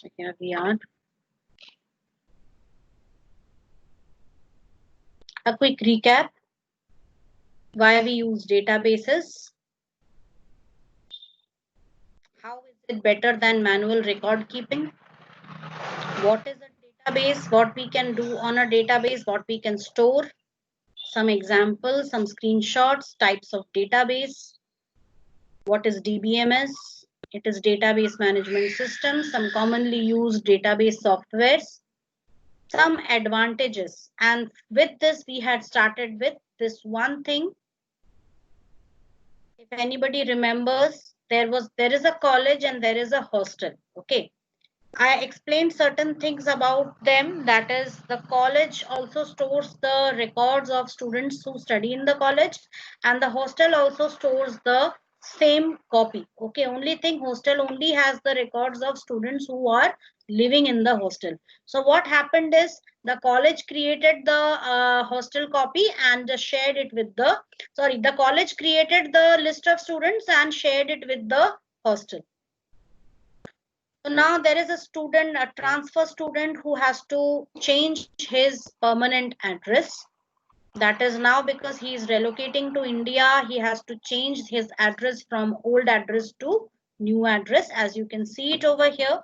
So here we are. A quick recap. Why we use databases. How is it better than manual record keeping? What is a database? What we can do on a database? What we can store? Some examples, some screenshots, types of database. What is DBMS? It is database management system. Some commonly used database softwares. Some advantages. And with this, we had started with this one thing. If anybody remembers, there is a college and there is a hostel. Okay. I explained certain things about them. That is, the college also stores the records of students who study in the college, and the hostel also stores the same copy. Okay, only thing, hostel only has the records of students who are living in the hostel. So what happened is the college created the hostel copy and shared it with the college created the list of students and shared it with the hostel. So now there is a student, a transfer student who has to change his permanent address. That is now because he is relocating to India, he has to change his address from old address to new address, as you can see it over here.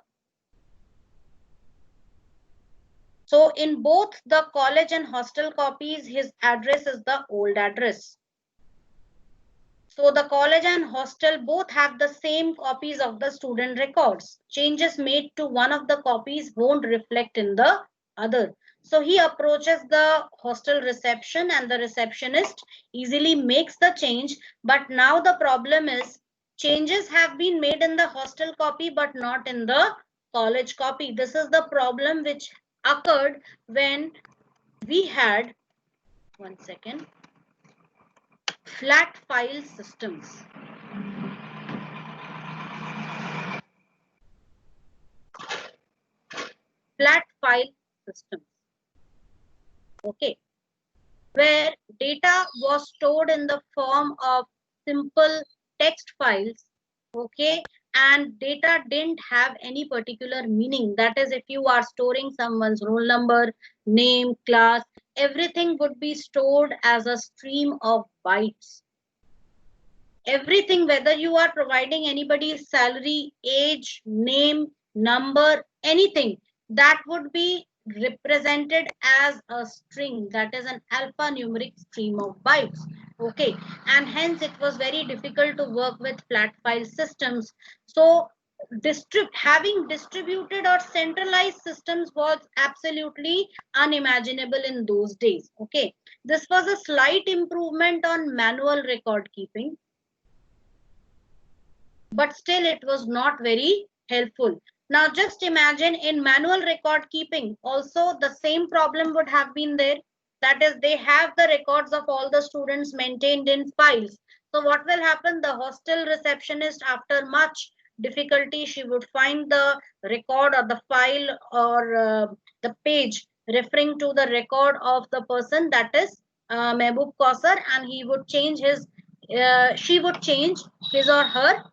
So in both the college and hostel copies, his address is the old address. So the college and hostel both have the same copies of the student records. Changes made to one of the copies won't reflect in the other. So he approaches the hostel reception and the receptionist easily makes the change. But now the problem is changes have been made in the hostel copy but not in the college copy. This is the problem which occurred when we had, one second, flat file systems. Flat file systems. Okay, where data was stored in the form of simple text files. Okay, and data didn't have any particular meaning. That is, if you are storing someone's roll number, name, class, everything would be stored as a stream of bytes. Everything, whether you are providing anybody's salary, age, name, number, anything, that would be represented as a string, that is an alphanumeric stream of bytes. Okay, and hence it was very difficult to work with flat file systems. So having distributed or centralized systems was absolutely unimaginable in those days. Okay, this was a slight improvement on manual record keeping, but still it was not very helpful. Now just imagine, in manual record keeping also the same problem would have been there. That is, they have the records of all the students maintained in files. So what will happen? The hostel receptionist, after much difficulty, she would find the record or the file or the page referring to the record of the person, that is Mehboob Kausar, and he would change his she would change his or her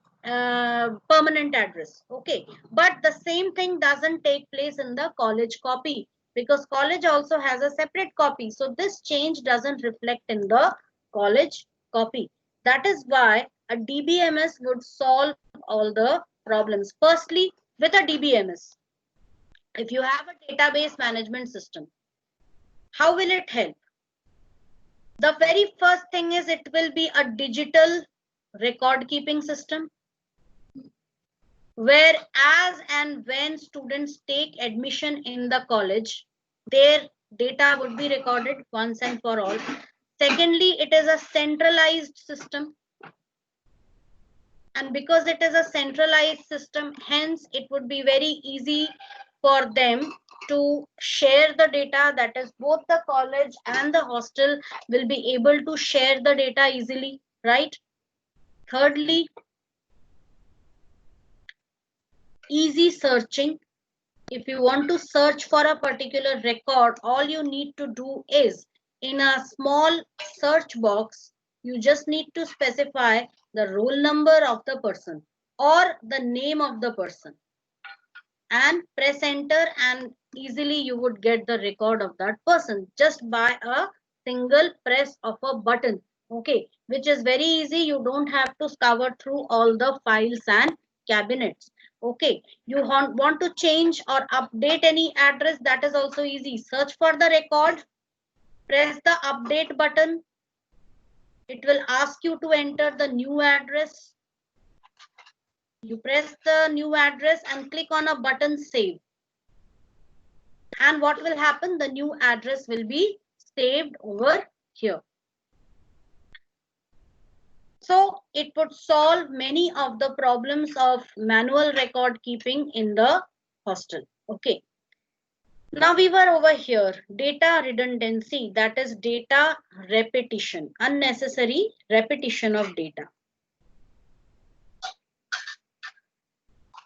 permanent address. Okay, but the same thing doesn't take place in the college copy, because college also has a separate copy. So this change doesn't reflect in the college copy. That is why a DBMS would solve all the problems. Firstly, with a DBMS, if you have a database management system, how will it help? The very first thing is it will be a digital record keeping system, where as and when students take admission in the college, their data would be recorded once and for all. Secondly, it is a centralized system. And because it is a centralized system, hence it would be very easy for them to share the data. That is, both the college and the hostel will be able to share the data easily, right? Thirdly, easy searching. If you want to search for a particular record, all you need to do is, in a small search box, you just need to specify the roll number of the person or the name of the person. and press enter, and easily you would get the record of that person just by a single press of a button. Okay, which is very easy. You don't have to scour through all the files and cabinets. Okay, you want to change or update any address, that is also easy. Search for the record, press the update button. It will ask you to enter the new address. You press the new address and click on a button save. And what will happen? The new address will be saved over here. So it would solve many of the problems of manual record keeping in the hostel. Okay. Now we were over here, data redundancy, that is data repetition, unnecessary repetition of data.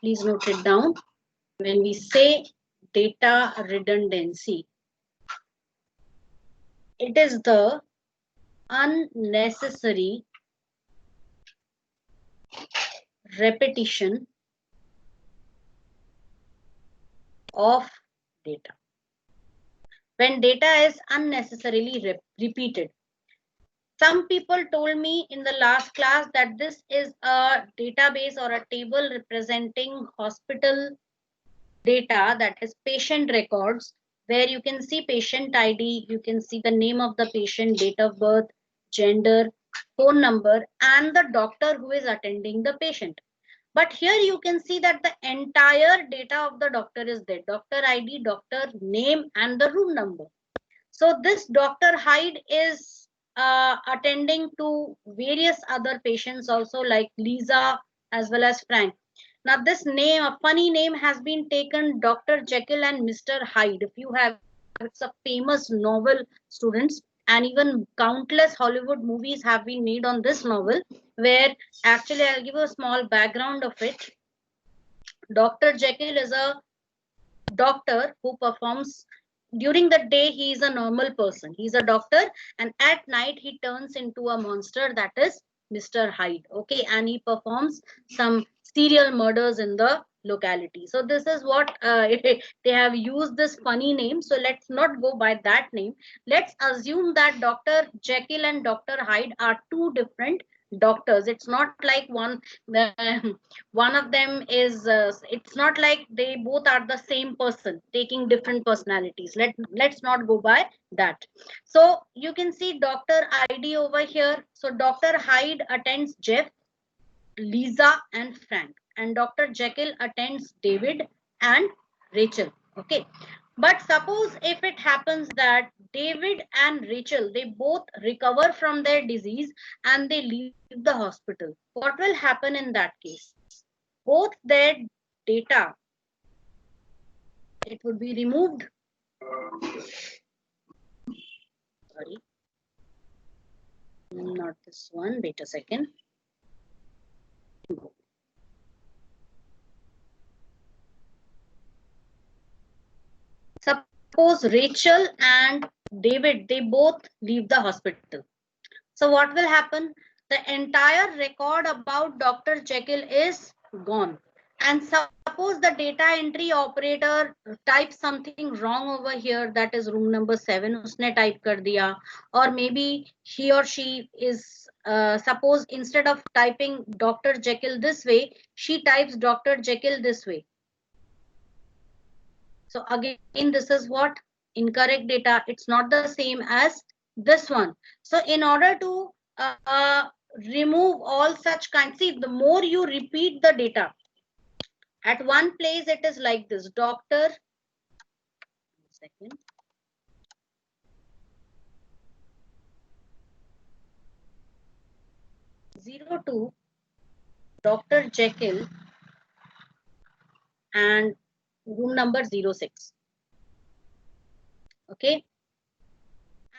Please note it down. When we say data redundancy, it is the unnecessary repetition of data. When data is unnecessarily repeated. Some people told me in the last class that this is a database or a table representing hospital data, that is patient records, where you can see patient ID, you can see the name of the patient, date of birth, gender, phone number, and the doctor who is attending the patient. But here you can see that the entire data of the doctor is there. Doctor ID, doctor name, and the room number. So this Dr. Hyde is attending to various other patients also, like Lisa as well as Frank. Now this name, a funny name, has been taken, Dr. Jekyll and Mr. Hyde. If you have, it's a famous novel, students, and even countless Hollywood movies have been made on this novel, where actually I'll give you a small background of it. Dr. Jekyll is a doctor who performs during the day. He is a normal person, he's a doctor, and at night he turns into a monster, that is Mr. Hyde. Okay, and he performs some serial murders in the locality. So this is what they have used this funny name. So let's not go by that name. Let's assume that Dr. Jekyll and Dr. Hyde are two different doctors. It's not like one of them is it's not like they both are the same person taking different personalities. Let's not go by that. So you can see Dr. ID over here. So Dr. Hyde attends Jeff, Lisa, and Frank, and Dr. Jekyll attends David and Rachel. Okay, but suppose if it happens that David and Rachel, they both recover from their disease and they leave the hospital, what will happen in that case? Both their data, it would be removed. Sorry, not this one. Wait a second. Suppose Rachel and David, they both leave the hospital. So what will happen? The entire record about Dr. Jekyll is gone. And suppose the data entry operator types something wrong over here, that is room number 7, उसने type कर दिया, or maybe he or she is suppose instead of typing Dr. Jekyll this way, she types Dr. Jekyll this way. So again, this is what? Incorrect data. It's not the same as this one. So in order to remove all such kinds, see, the more you repeat the data, at one place it is like this, doctor, second, zero two, Dr. Jekyll, and room number 06. Okay,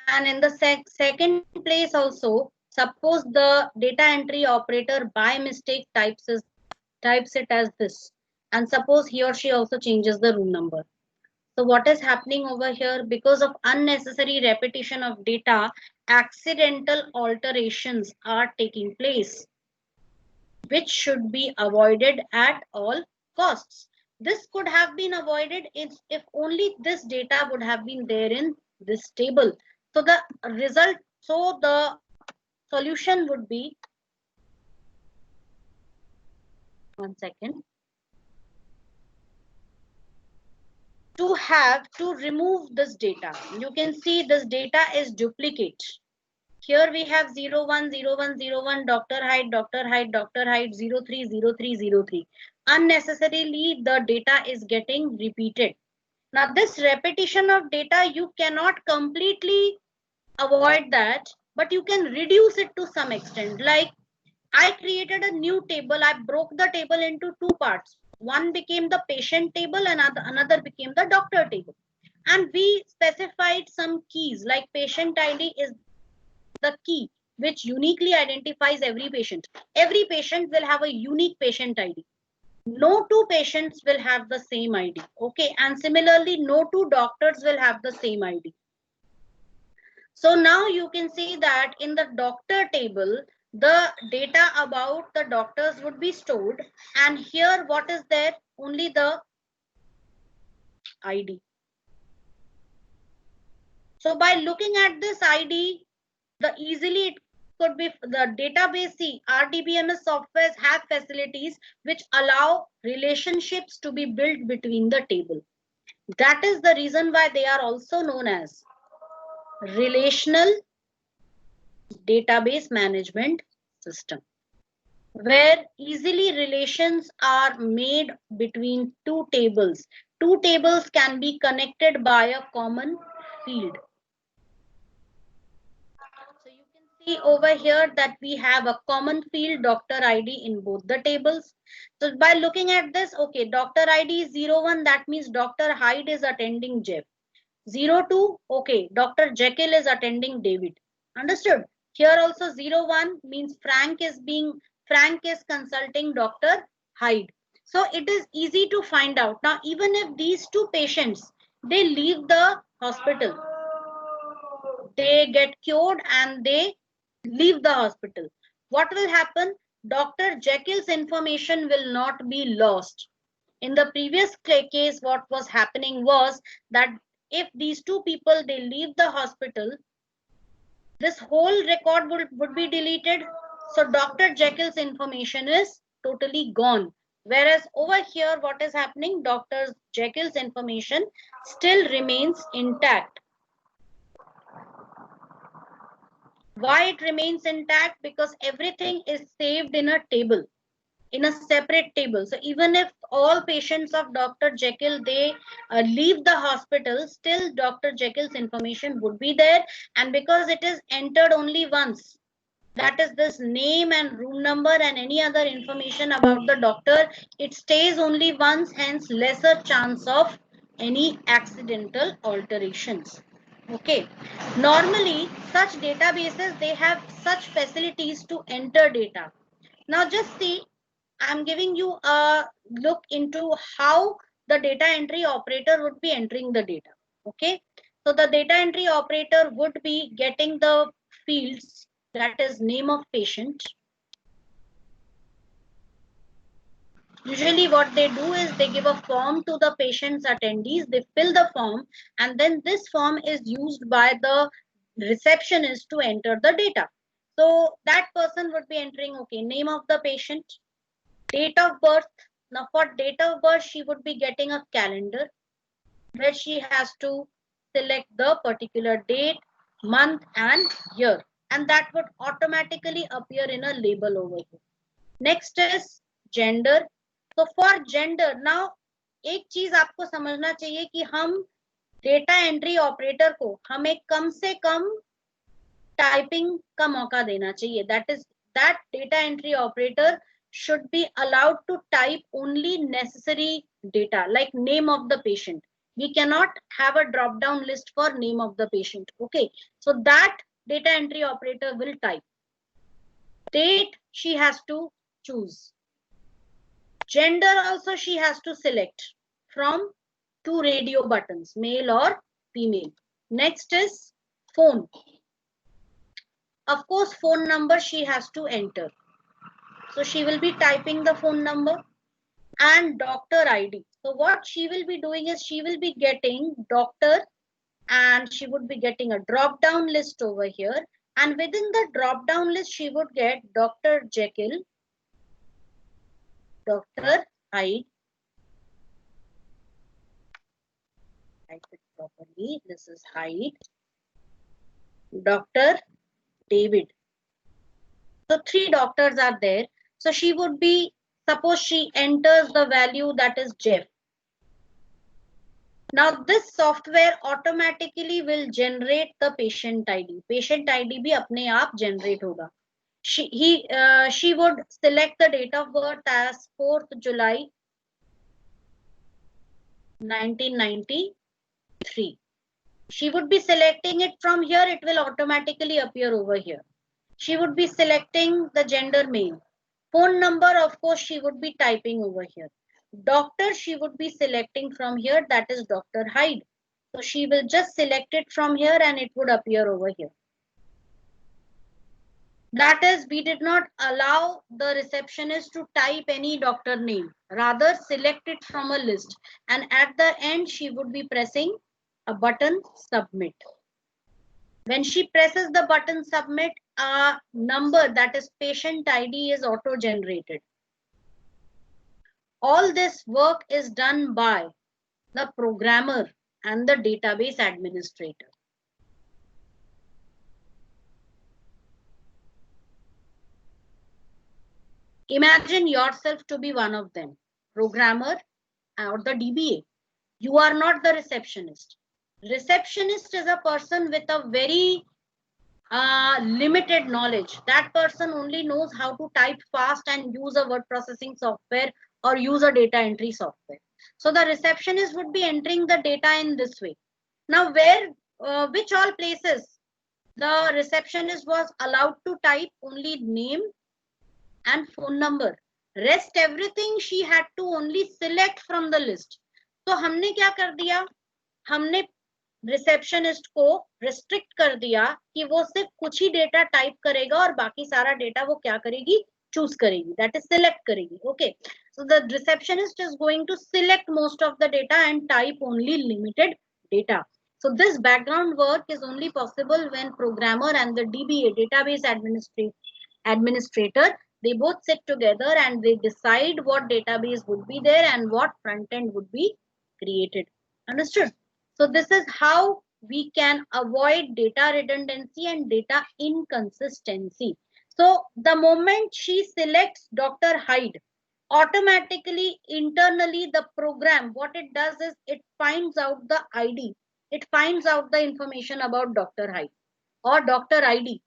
and in the second place also, suppose the data entry operator by mistake types it as this, and suppose he or she also changes the room number. So what is happening over here? Because of unnecessary repetition of data, accidental alterations are taking place, which should be avoided at all costs. This could have been avoided if only this data would have been there in this table. So the result, so the solution would be, one second, to remove this data. You can see this data is duplicate. Here we have 01, 01, 01, Dr. Hyde, Dr. Hyde, Dr. Hyde, 03, 03, 03. Unnecessarily, the data is getting repeated. Now, this repetition of data, you cannot completely avoid that, but you can reduce it to some extent. Like, I created a new table. I broke the table into two parts. One became the patient table and another became the doctor table. And we specified some keys, like patient ID is the key which uniquely identifies every patient. Every patient will have a unique patient ID. No two patients will have the same ID. Okay. And similarly, no two doctors will have the same ID. So now you can see that in the doctor table, the data about the doctors would be stored. And here, what is there? Only the ID. So by looking at this ID, easily it could be the database. See, RDBMS softwares have facilities which allow relationships to be built between the table. That is the reason why they are also known as relational database management system, where easily relations are made between two tables. Two tables can be connected by a common field. So you can see over here that we have a common field doctor ID in both the tables. So by looking at this, okay, doctor ID is 01, that means Dr. Hyde is attending Jeff. 02, okay, Dr. Jekyll is attending David. Understood? Here also 01 means Frank is consulting Dr. Hyde. So it is easy to find out. Now, even if these two patients, they leave the hospital, they get cured and they leave the hospital, what will happen? Dr. Jekyll's information will not be lost. In the previous case, what was happening was that if these two people, they leave the hospital, this whole record would be deleted. So Dr. Jekyll's information is totally gone. Whereas over here, what is happening? Dr. Jekyll's information still remains intact. Why it remains intact? Because everything is saved in a table, in a separate table. So even if all patients of Dr. Jekyll, they leave the hospital, still Dr. Jekyll's information would be there. And because it is entered only once, that is this name and room number and any other information about the doctor, it stays only once, hence lesser chance of any accidental alterations. Okay. Normally, such databases, they have such facilities to enter data. Now just see, I'm giving you a look into how the data entry operator would be entering the data. Okay. So the data entry operator would be getting the fields, that is name of patient. Usually what they do is they give a form to the patient's attendees, they fill the form, and then this form is used by the receptionist to enter the data. So that person would be entering, okay, name of the patient, date of birth. Now for date of birth, she would be getting a calendar where she has to select the particular date, month and year, and that would automatically appear in a label over here. Next is gender. So for gender, now एक चीज आपको समझना चाहिए कि हम data entry operator को हमें कम से कम टाइपिंग का मौका देना चाहिए. That data entry operator should be allowed to type only necessary data, like name of the patient. We cannot have a drop down list for name of the patient. Okay, so that data entry operator will type. Date she has to choose. Gender also she has to select from two radio buttons, male or female. Next is phone. Of course, phone number she has to enter. So she will be typing the phone number. and doctor ID. So what she will be doing is she will be getting doctor, and she would be getting a drop down list over here, and within the drop down list she would get Dr. Jekyll, Dr. Hyde, type it properly, this is Hyde, Dr. David. So 3 doctors are there. So she would be, suppose she enters the value that is Jeff. Now this software automatically will generate the patient ID. Patient ID भी अपने आप generate होगा. She would select the date of birth as 4th July 1993. She would be selecting it from here. It will automatically appear over here. She would be selecting the gender male. Phone number, of course, she would be typing over here. Doctor, she would be selecting from here, that is Dr. Hyde. So she will just select it from here and it would appear over here. That is, we did not allow the receptionist to type any doctor name. Rather, select it from a list. And at the end, she would be pressing a button submit. When she presses the button submit, a number, that is patient ID, is auto generated. All this work is done by the programmer and the database administrator. Imagine yourself to be one of them, programmer or the DBA. You are not the receptionist. Receptionist is a person with a very limited knowledge. That person only knows how to type fast and use a word processing software or use a data entry software. So the receptionist would be entering the data in this way. Now which all places the receptionist was allowed to type only name and phone number. Rest everything she had to only select from the list. तो हमने क्या कर दिया, हमने receptionist को restrict कर दिया कि वो सिर्फ कुछ ही डेटा टाइप करेगा और बाकी सारा डेटा वो क्या करेगी, चूज करेगी, दैट इज सिलेक्ट करेगी. Okay, so the receptionist is going to select most of the data and type only limited data. So this background work is only possible when programmer and the DBA, database administrator, they both sit together and they decide what database would be there and what front end would be created. Understood? So this is how we can avoid data redundancy and data inconsistency. So the moment she selects Dr. Hyde, automatically internally the program, what it does is it finds out the ID. It finds out the information about Dr. Hyde or Dr. ID.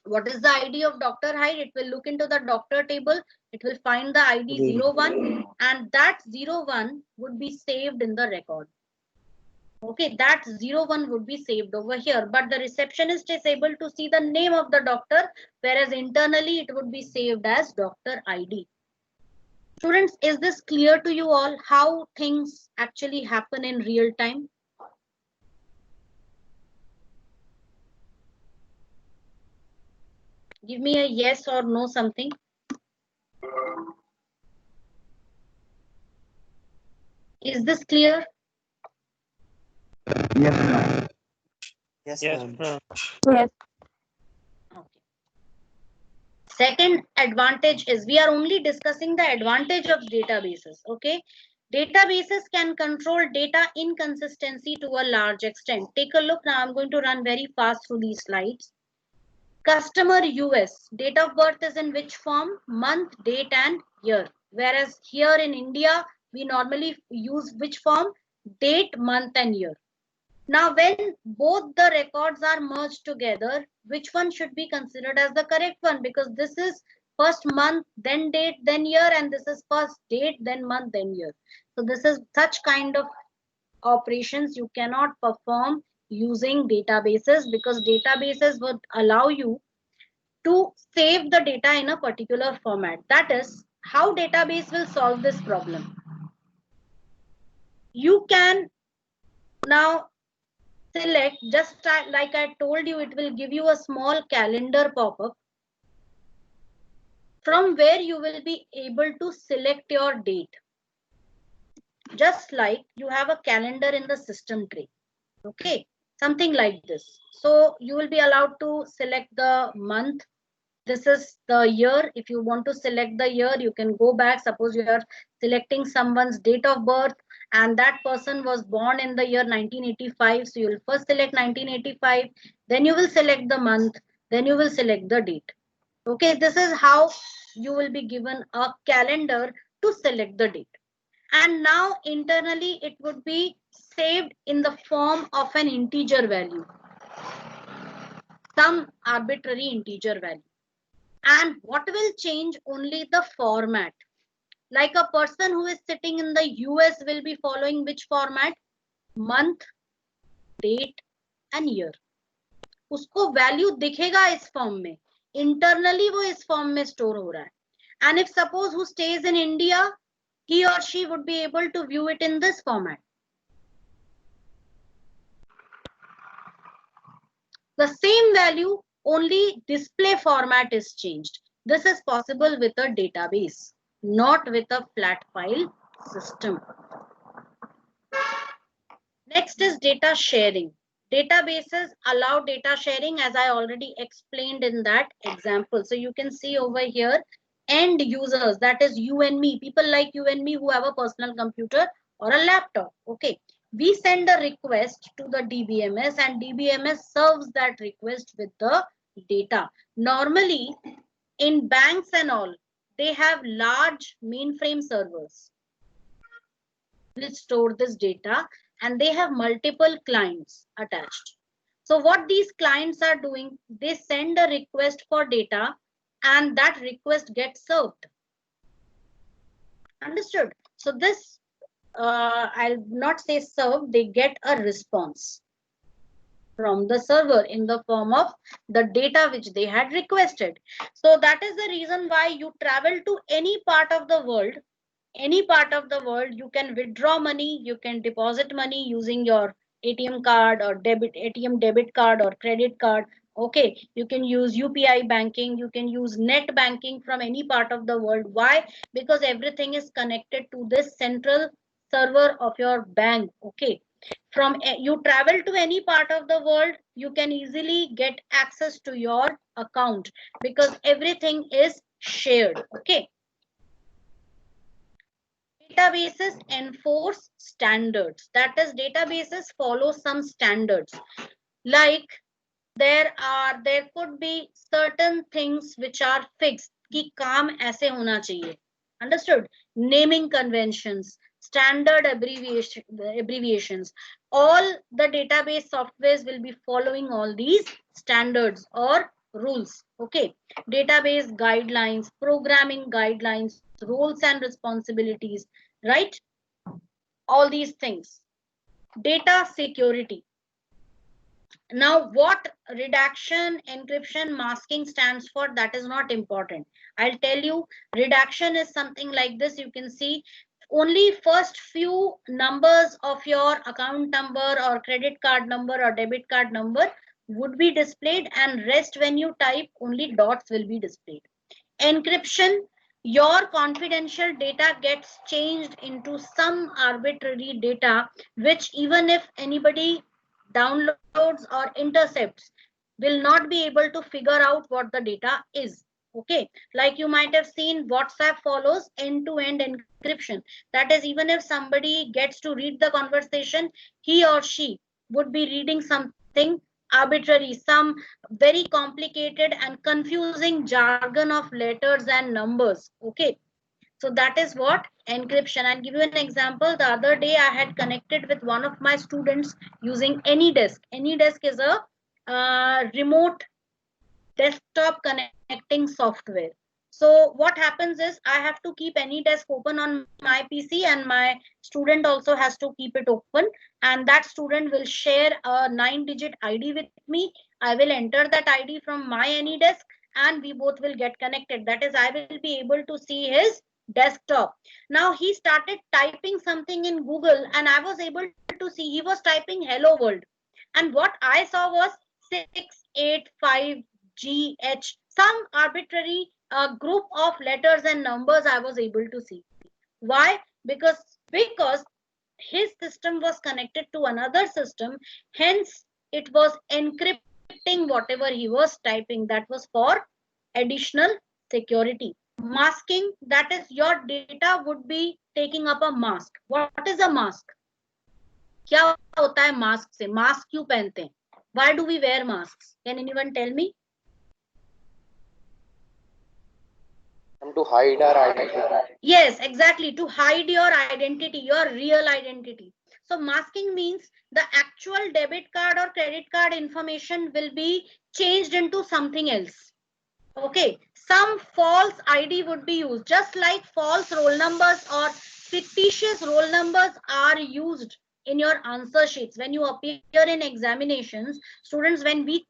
What is the ID of Dr. Hyde? It will look into the doctor table. It will find the ID 01 and that 01 would be saved in the record. Okay, that 01 would be saved over here, but the receptionist is able to see the name of the doctor, whereas internally it would be saved as Dr. ID. Students, is this clear to you all how things actually happen in real time? Give me a yes or no something. Is this clear? Yes, ma'am. Yes, Yes, ma'am. ma'am. Yes. Okay. Second advantage is we are only discussing the advantage of databases. Okay. Databases can control data inconsistency to a large extent. Take a look now. I'm going to run very fast through these slides. Customer US, date of birth is in which form? Month, date and year. Whereas here in India, we normally use which form? Date, month and year. Now, when both the records are merged together, which one should be considered as the correct one? Because this is first month, then date, then year, and this is first date, then month, then year. So this is such kind of operations you cannot perform using databases, because databases would allow you to save the data in a particular format. That is how database will solve this problem. You can now select, just like I told you, it will give you a small calendar pop-up from where you will be able to select your date. just like you have a calendar in the system tray. Okay, something like this. So you will be allowed to select the month. This is the year. If you want to select the year, you can go back. Suppose you are selecting someone's date of birth and that person was born in the year 1985. So you will first select 1985, then you will select the month, then you will select the date. Okay, this is how you will be given a calendar to select the date. And now internally it would be saved in the form of an integer value, some arbitrary integer value. And what will change? Only the format. Like a person who is sitting in the US will be following which format? Month, date and year. उसको value दिखेगा इस form में, internally वो इस form में store हो रहा है. And if suppose who stays in India, he or she would be able to view it in this format. The same value, only display format is changed. This is possible with a database, not with a flat file system. Next is data sharing. Databases allow data sharing, as I already explained in that example. So you can see over here, end users, that is you and me, people like you and me who have a personal computer or a laptop. Okay, we send a request to the DBMS and DBMS serves that request with the data. Normally in banks and all, they have large mainframe servers which store this data and they have multiple clients attached. So what these clients are doing, they send a request for data and that request gets served. Understood? So this, I'll not say served, they get a response from the server in the form of the data which they had requested. So that is the reason why you travel to any part of the world, you can withdraw money, you can deposit money using your ATM card or ATM debit card or credit card. Okay, you can use UPI banking, you can use net banking from any part of the world. Why? Because everything is connected to this central server of your bank. Okay, from you travel to any part of the world, you can easily get access to your account because everything is shared. Okay, databases enforce standards. That is, databases follow some standards. Like there could be certain things which are fixed कि काम ऐसे होना चाहिए. Understood? Naming conventions, standard abbreviations. All the database softwares will be following all these standards or rules. Okay. Database guidelines, programming guidelines, roles and responsibilities, right? All these things. Data security. Now, what redaction, encryption, masking stands for, that is not important. I'll tell you, redaction is something like this. You can see only first few numbers of your account number or credit card number or debit card number would be displayed, and rest when you type only dots will be displayed. Encryption, your confidential data gets changed into some arbitrary data which even if anybody downloads or intercepts will not be able to figure out what the data is. Okay, like you might have seen, WhatsApp follows end-to-end encryption. That is, even if somebody gets to read the conversation, he or she would be reading something arbitrary, some very complicated and confusing jargon of letters and numbers. Okay, so that is what encryption. I'll give you an example. The other day I had connected with one of my students using AnyDesk. AnyDesk is a remote desktop connecting software. So what happens is I have to keep AnyDesk open on my PC and my student also has to keep it open, and that student will share a 9-digit ID with me. I will enter that ID from my AnyDesk and we both will get connected. That is, I will be able to see his desktop. Now he started typing something in Google and I was able to see he was typing hello world, and what I saw was 685GH, some arbitrary group of letters and numbers I was able to see. Why? Because his system was connected to another system, hence it was encrypting whatever he was typing. That was for additional security. Masking, that is your data would be taking up a mask. What is a mask? क्या होता है mask से? Mask क्यों पहनते हैं? Why do we wear masks? Can anyone tell me? To hide our identity. Yes, exactly. To hide your identity, your real identity. So masking means the actual debit card or credit card information will be changed into something else. Okay, some false ID would be used, just like false roll numbers or fictitious roll numbers are used in your answer sheets. When you appear in examinations, students, when we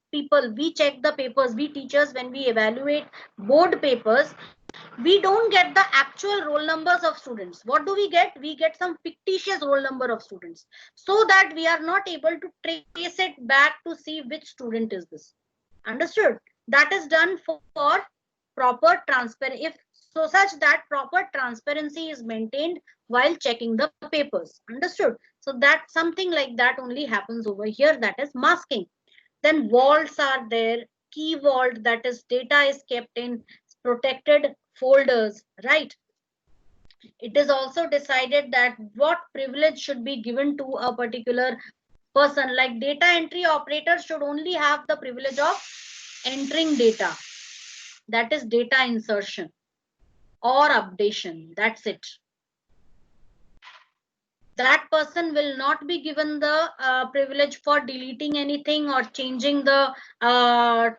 check the papers, we teachers, when we evaluate board papers, we don't get the actual roll numbers of students. What do we get? We get some fictitious roll number of students, so that we are not able to trace it back to see which student is this. Understood? That is done for proper transparency, if so such that proper transparency is maintained while checking the papers. Understood? So that something like that only happens over here, that is masking. Then vaults are there, key vault, that is data is kept in protected folders, right? It is also decided that what privilege should be given to a particular person. Like data entry operators should only have the privilege of entering data, that is data insertion or updation, that's it. That person will not be given the privilege for deleting anything or changing the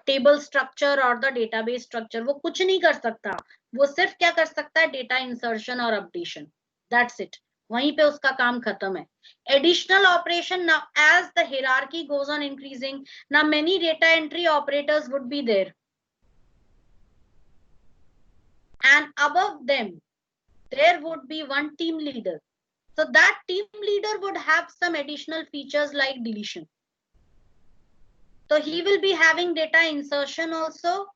table structure or the database structure. वो कुछ नहीं कर सकता, वो सिर्फ क्या कर सकता है? data insertion or updation, that's it. वहीं पे उसका काम खत्म है. Additional operation, now as the hierarchy goes on increasing, now many data entry operators would be there, and above them there would be one team leader. So that team leader would have some additional features like deletion. So he will be having data insertion also,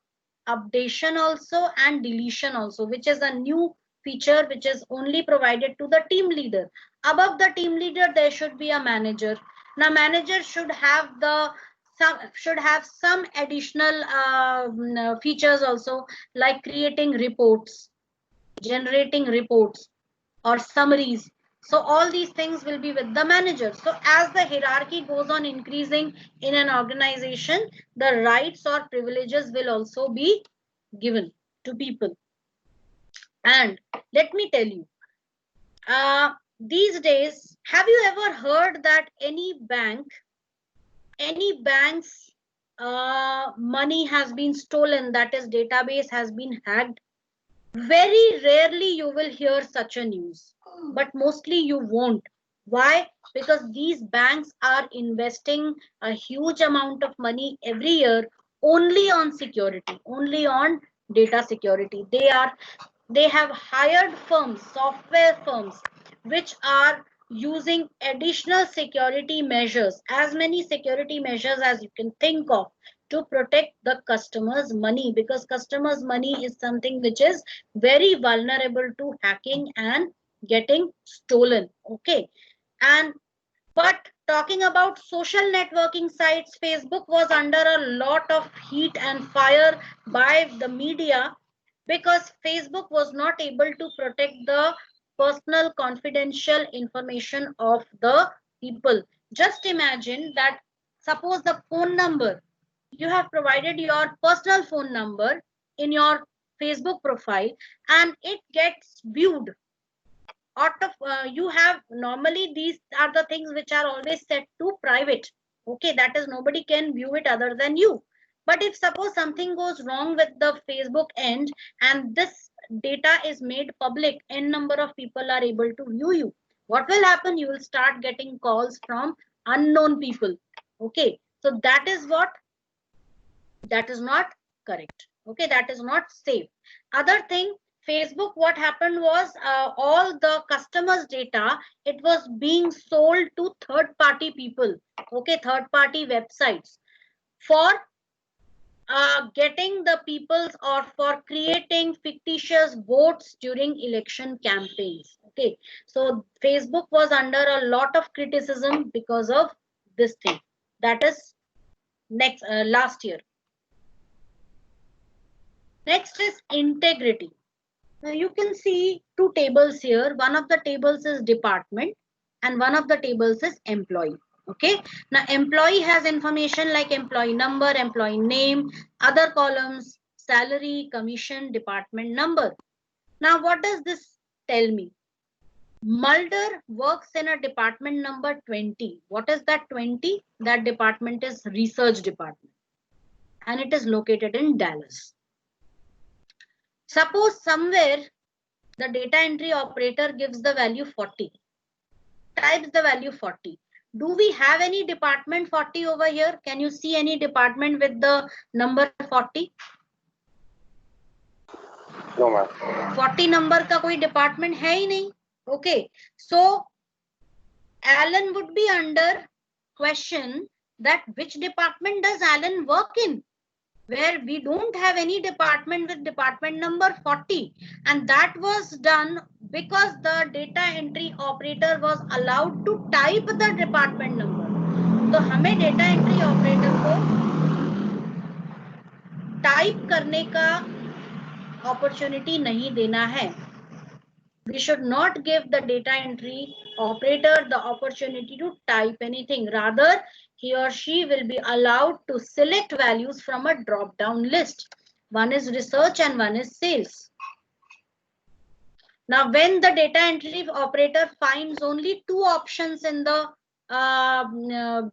updation also, and deletion also, which is a new feature which is only provided to the team leader. Above the team leader, there should be a manager. Now manager should have some additional features also, like creating reports, generating reports or summaries. So all these things will be with the manager. So as the hierarchy goes on increasing in an organization, the rights or privileges will also be given to people. And let me tell you, these days, have you ever heard that any bank's money has been stolen, that is database has been hacked? Very rarely you will hear such a news, but mostly you won't. Why? Because these banks are investing a huge amount of money every year only on security, only on data security. They have hired firms, software firms, which are using additional security measures, as many security measures as you can think of, to protect the customer's money, because customer's money is something which is very vulnerable to hacking and getting stolen. Okay. And but talking about social networking sites, Facebook was under a lot of heat and fire by the media, because Facebook was not able to protect the personal confidential information of the people. Just imagine that, suppose the phone number, you have provided your personal phone number in your Facebook profile, and it gets viewed out of you have, normally these are the things which are always set to private. Okay, that is nobody can view it other than you. But if suppose something goes wrong with the Facebook end and this data is made public, n number of people are able to view you, what will happen? You will start getting calls from unknown people. Okay, so that is not correct. Okay, that is not safe. Other thing, Facebook, what happened was all the customers data, it was being sold to third party people. Okay, third party websites for getting the people's, or for creating fictitious votes during election campaigns. Okay, so Facebook was under a lot of criticism because of this thing. That is last year. Next is integrity. Now you can see two tables here. One of the tables is department and one of the tables is employee. Okay, now employee has information like employee number, employee name, other columns, salary, commission, department number. Now what does this tell me? Mulder works in a department number 20. What is that 20? That department is research department and it is located in Dallas. Suppose somewhere the data entry operator gives the value 40, types the value 40. Do we have any department 40 over here? Can you see any department with the number 40? No, ma'am. 40 number का कोई department है ही नहीं. Okay, so Alan would be under question that which department does Alan work in? Where we don't have any department with department number 40, and that was done because the data entry operator was allowed to type the department number. तो हमें data entry operator को type करने का opportunity नहीं देना है. We should not give the data entry operator the opportunity to type anything. Rather, he or she will be allowed to select values from a drop-down list. One is research and one is sales. Now, when the data entry operator finds only two options in the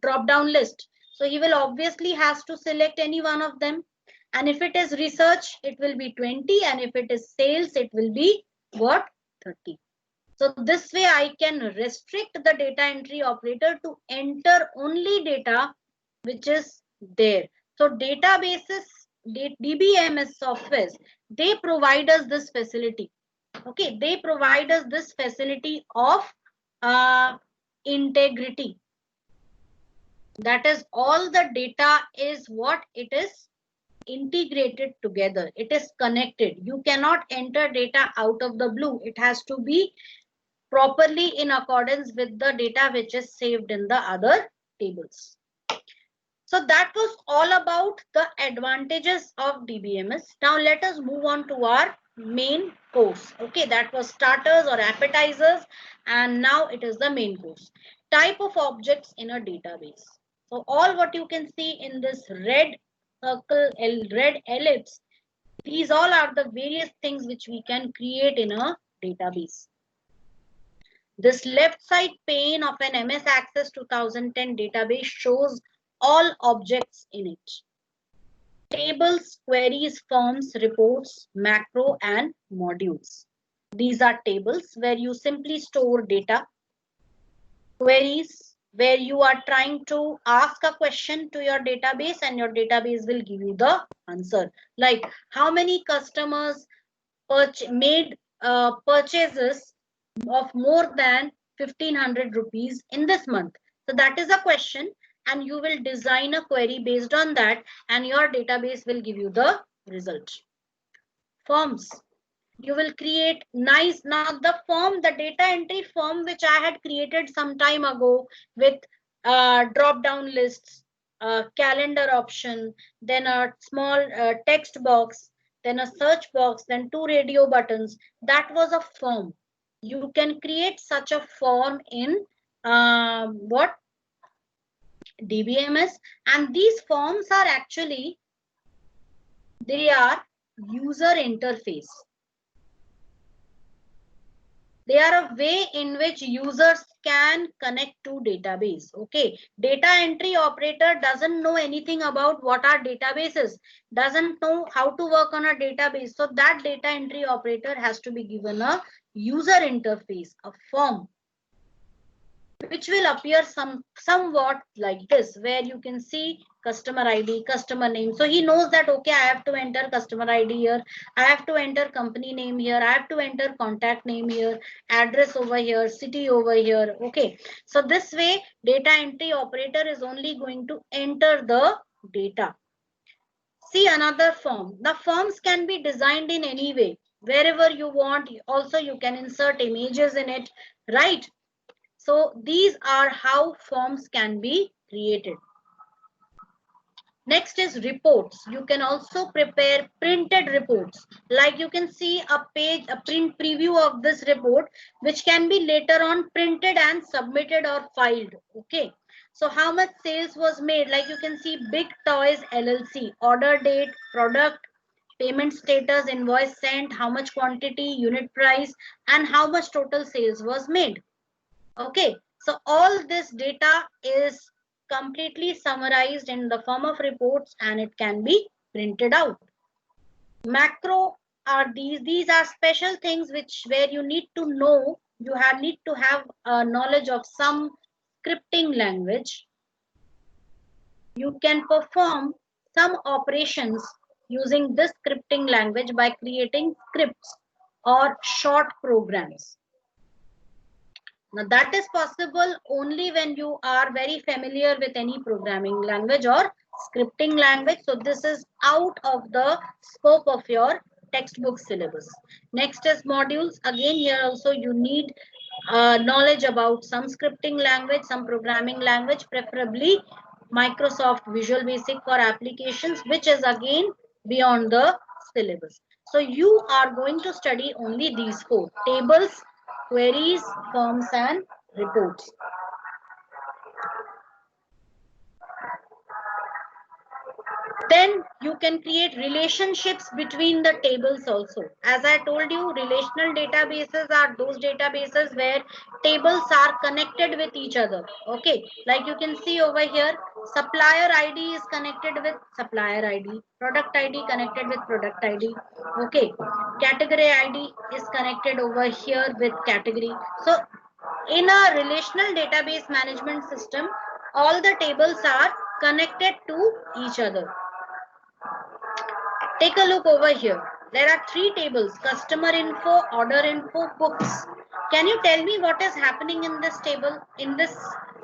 drop-down list, so he will obviously has to select any one of them. And if it is research, it will be 20. And if it is sales, it will be what? 30. So this way I can restrict the data entry operator to enter only data which is there. So databases, DBMS software, they provide us this facility. Okay, they provide us this facility of integrity. That is, all the data is what it is integrated together. It is connected. You cannot enter data out of the blue. It has to be properly in accordance with the data which is saved in the other tables. So that was all about the advantages of DBMS. Now let us move on to our main course. Okay, that was starters or appetizers, and now it is the main course. Type of objects in a database. So all what you can see in this red circle, red ellipse, these all are the various things which we can create in a database. This left side pane of an MS Access 2010 database shows all objects in it. Tables, queries, forms, reports, macro, and modules. These are tables where you simply store data. Queries, where you are trying to ask a question to your database and your database will give you the answer. Like how many customers made purchases of more than 1500 rupees in this month. So that is a question and you will design a query based on that and your database will give you the result. Forms. You will create nice, now the form, the data entry form which I had created some time ago with drop down lists, calendar option, then a small text box, then a search box, then 2 radio buttons. That was a form. You can create such a form in what? DBMS, and these forms are actually, they are user interface. They are a way in which users can connect to database. Okay, data entry operator doesn't know anything about what are databases, doesn't know how to work on a database. So that data entry operator has to be given a user interface, a form, which will appear somewhat like this, where you can see customer ID, customer name. So he knows that, okay, I have to enter customer ID here, I have to enter company name here, I have to enter contact name here, address over here, city over here. Okay, so this way data entry operator is only going to enter the data. See another form. The forms can be designed in any way. wherever you want. Also, you can insert images in it, right? So these are how forms can be created. Next is reports. You can also prepare printed reports. Like you can see a page, a print preview of this report, which can be later on printed and submitted or filed. Okay. So how much sales was made? Like you can see Big Toys LLC, order date, product, payment status, invoice sent, how much quantity, unit price, and how much total sales was made. Okay, so all this data is completely summarized in the form of reports and it can be printed out. Macro are these are special things where you need to know, need to have a knowledge of some scripting language. You can perform some operations using this scripting language by creating scripts or short programs. Now that is possible only when you are very familiar with any programming language or scripting language. So this is out of the scope of your textbook syllabus. Next is modules. Again, here also you need knowledge about some scripting language, some programming language, preferably Microsoft Visual Basic for applications, which is again beyond the syllabus. So you are going to study only these four: tables, queries, forms, and reports. Then you can create relationships between the tables also. As I told you, relational databases are those databases where tables are connected with each other. Okay, like you can see over here, supplier ID is connected with supplier ID, product ID connected with product ID. Okay, category ID is connected over here with category. So in a relational database management system, all the tables are connected to each other. Take a look over here. There are three tables: customer info, order info, books. Can you tell me what is happening in this table, in this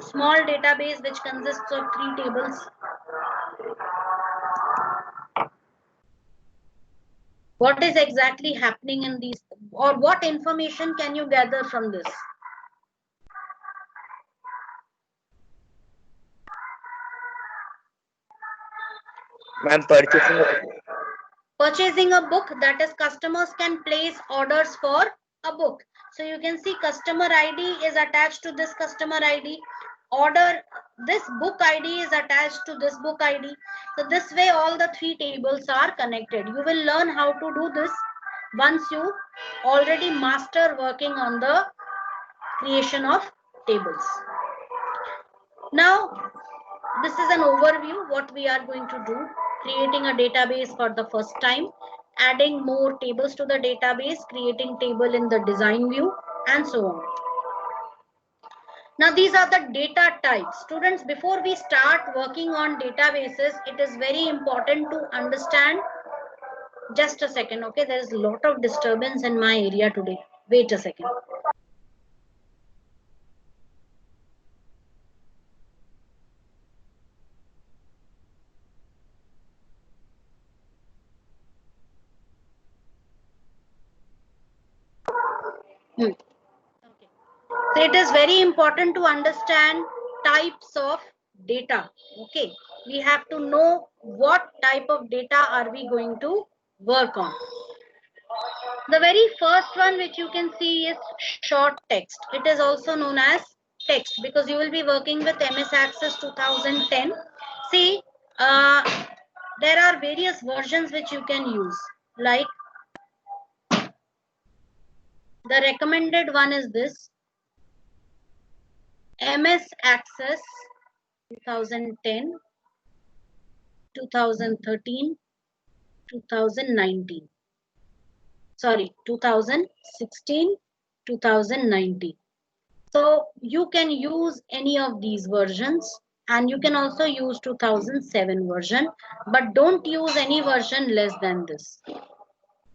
small database which consists of three tables? What is exactly happening in these, or what information can you gather from this? Ma'am, Purchasing a book, that is customers can place orders for a book. So you can see customer ID is attached to this customer ID. Order, this book ID is attached to this book ID. So this way all the three tables are connected. You will learn how to do this once you already master working on the creation of tables. Now, this is an overview what we are going to do: creating a database for the first time, adding more tables to the database, creating table in the design view, and so on. Now these are the data types. Students, before we start working on databases, it is very important to understand. Just a second, okay? There is a lot of disturbance in my area today. Wait a second. Okay. So it is very important to understand types of data. Okay, we have to know what type of data are we going to work on. The very first one which you can see is short text. It is also known as text because you will be working with MS Access 2010. See, there are various versions which you can use. Like the recommended one is this: MS Access 2010, 2013, 2019. Sorry, 2016, 2019. So you can use any of these versions, and you can also use 2007 version, but don't use any version less than this.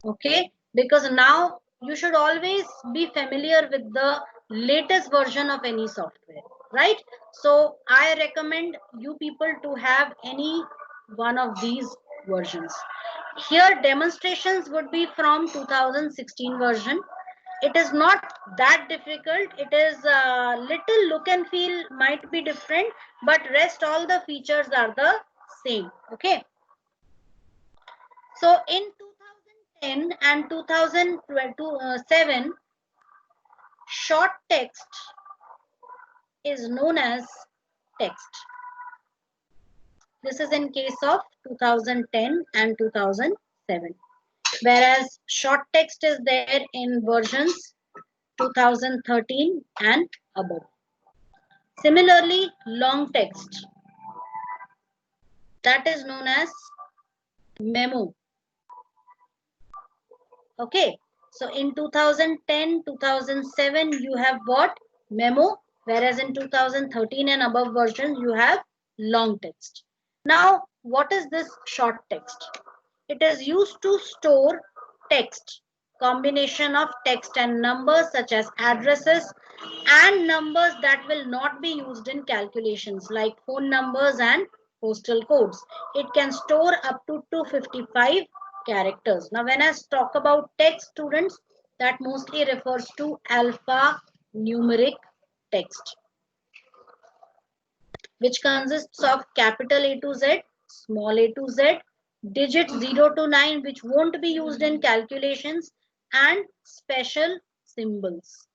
Okay, because now you should always be familiar with the latest version of any software, right? So I recommend you people to have any one of these versions. Here demonstrations would be from 2016 version. It is not that difficult. It is a little look and feel might be different, but rest all the features are the same. Okay. So in 2010 and 2007, short text is known as text. This is in case of 2010 and 2007. Whereas short text is there in versions 2013 and above. Similarly, long text, that is known as memo. Okay, so in 2010, 2007, you have what? Memo, whereas in 2013 and above versions, you have long text. Now, what is this short text? It is used to store text, combination of text and numbers such as addresses and numbers that will not be used in calculations like phone numbers and postal codes. It can store up to 255 characters. Now, when I talk about text, students, that mostly refers to alphanumeric text, which consists of capital A to Z, small a to Z, digits 0 to 9, which won't be used in calculations, and special symbols.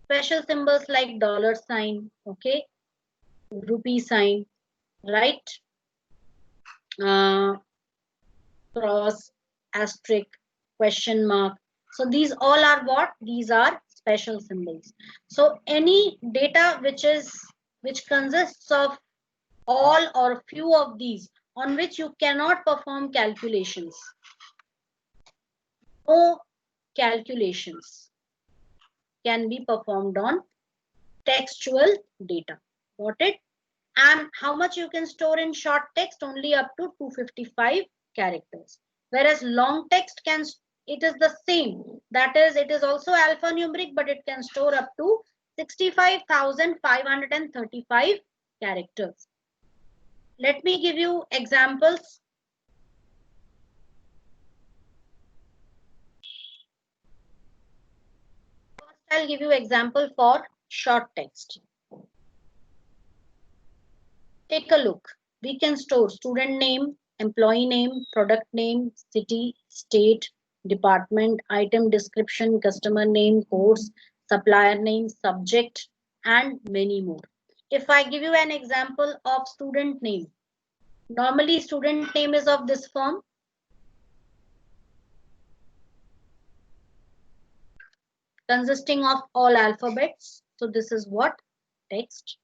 Special symbols like dollar sign, okay, rupee sign, right? Cross, asterisk, question mark. So these all are what? These are special symbols. So any data which consists of all or few of these on which you cannot perform calculations. No calculations can be performed on textual data. Got it? And how much you can store in short text? Only up to 255 characters. Whereas long text it is the same. That is, it is also alphanumeric, but it can store up to 65,535 characters. Let me give you examples. First, I'll give you example for short text. Take a look. We can store student name, employee name, product name, city, state, department, item description, customer name, course, supplier name, subject, and many more. If I give you an example of student name, normally student name is of this form. Consisting of all alphabets. So this is what? Text.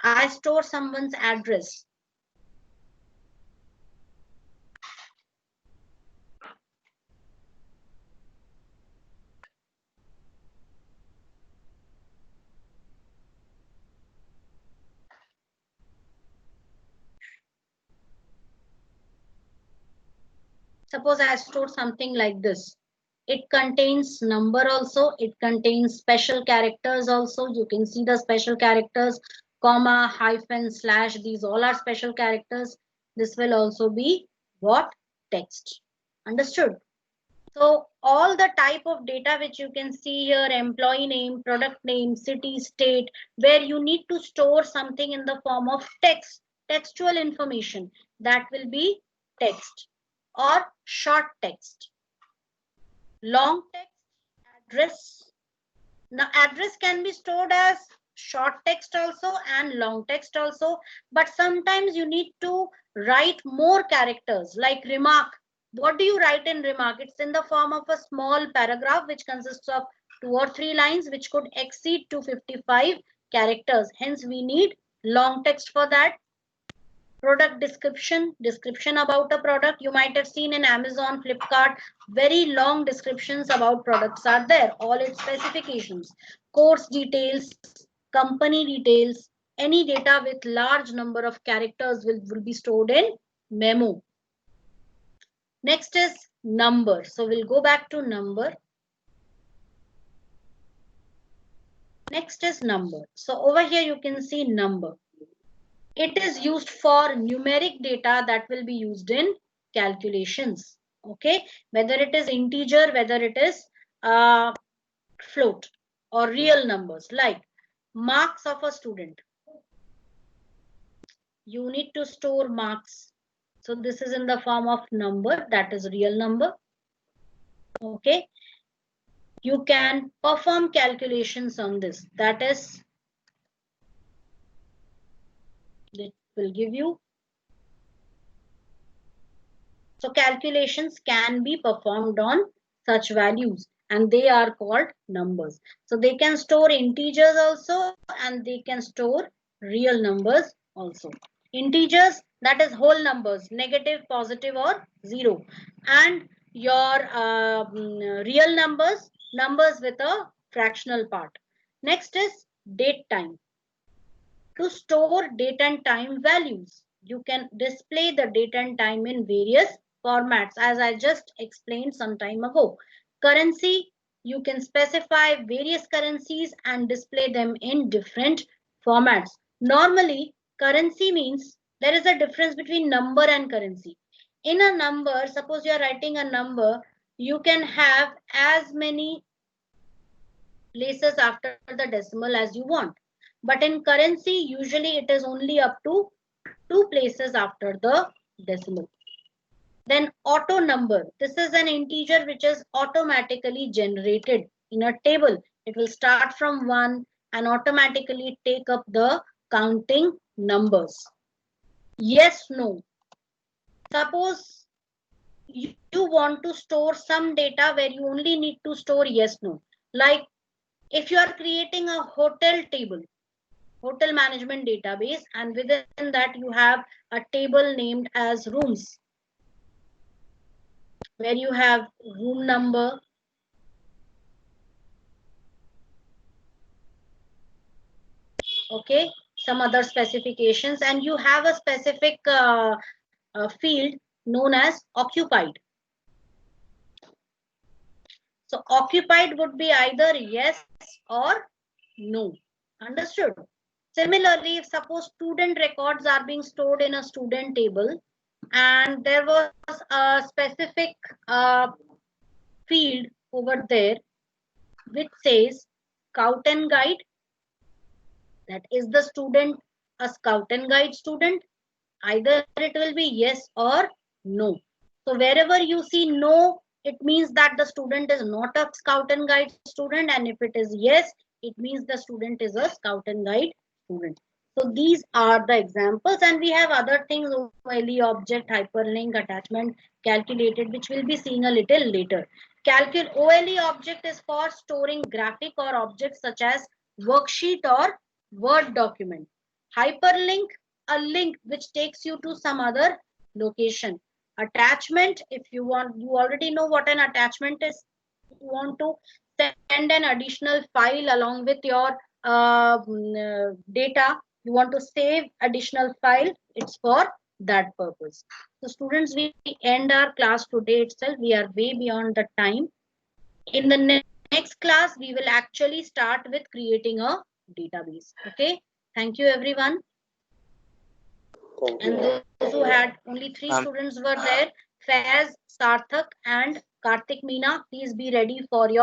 I store someone's address. Suppose I store something like this. It contains number also. It contains special characters also. You can see the special characters, comma, hyphen, slash. These all are special characters. This will also be what? Text. Understood? So all the type of data which you can see here, employee name, product name, city, state, where you need to store something in the form of text, textual information, that will be text or short text. Long text, address. Now address can be stored as short text also and long text also, but sometimes you need to write more characters like remark. What do you write in remark? It's in the form of a small paragraph which consists of 2 or 3 lines, which could exceed 255 characters. Hence we need long text for that. Product description about a product. You might have seen in Amazon, Flipkart, very long descriptions about products are there, all its specifications. Course details, company details, any data with large number of characters will be stored in memo. Next is number. So we'll go back to number. Next is number. So over here you can see number. It is used for numeric data that will be used in calculations. Okay, whether it is integer, whether it is float or real numbers, like marks of a student. You need to store marks. So this is in the form of number, that is real number. Okay, you can perform calculations on this, that is, it will give you. So calculations can be performed on such values and they are called numbers. So they can store integers also and they can store real numbers also. Integers, that is whole numbers, negative, positive or zero, and your real numbers, numbers with a fractional part. Next is date time. To store date and time values, you can display the date and time in various formats, as I just explained some time ago. Currency, you can specify various currencies and display them in different formats. Normally, currency means there is a difference between number and currency. In a number, suppose you are writing a number, you can have as many places after the decimal as you want. But in currency, usually it is only up to 2 places after the decimal. Then auto number. This is an integer which is automatically generated in a table. It will start from 1 and automatically take up the counting numbers. Yes, no. Suppose you want to store some data where you only need to store yes, no. Like if you are creating a hotel table, hotel management database, and within that you have a table named as rooms, where you have room number, okay, some other specifications, and you have a specific field known as occupied. So occupied would be either yes or no. Understood? Similarly, if suppose student records are being stored in a student table and there was a specific field over there which says scout and guide, that is the student a scout and guide student? Either it will be yes or no. So wherever you see no, it means that the student is not a scout and guide student, and if it is yes, it means the student is a scout and guide student. So these are the examples, and we have other things, OLE object, hyperlink, attachment, calculated, which we'll be seeing a little later. OLE object is for storing graphic or objects such as worksheet or Word document. Hyperlink, a link which takes you to some other location. Attachment, if you want, you already know what an attachment is. You want to send an additional file along with your data, you want to save additional file, it's for that purpose. So students, we end our class today itself. We are way beyond the time. In the next class, we will actually start with creating a database. Okay, thank you everyone. Thank you. And those who had only 3 students were there, Faiz, Sarthak and Kartik Meena, please be ready for your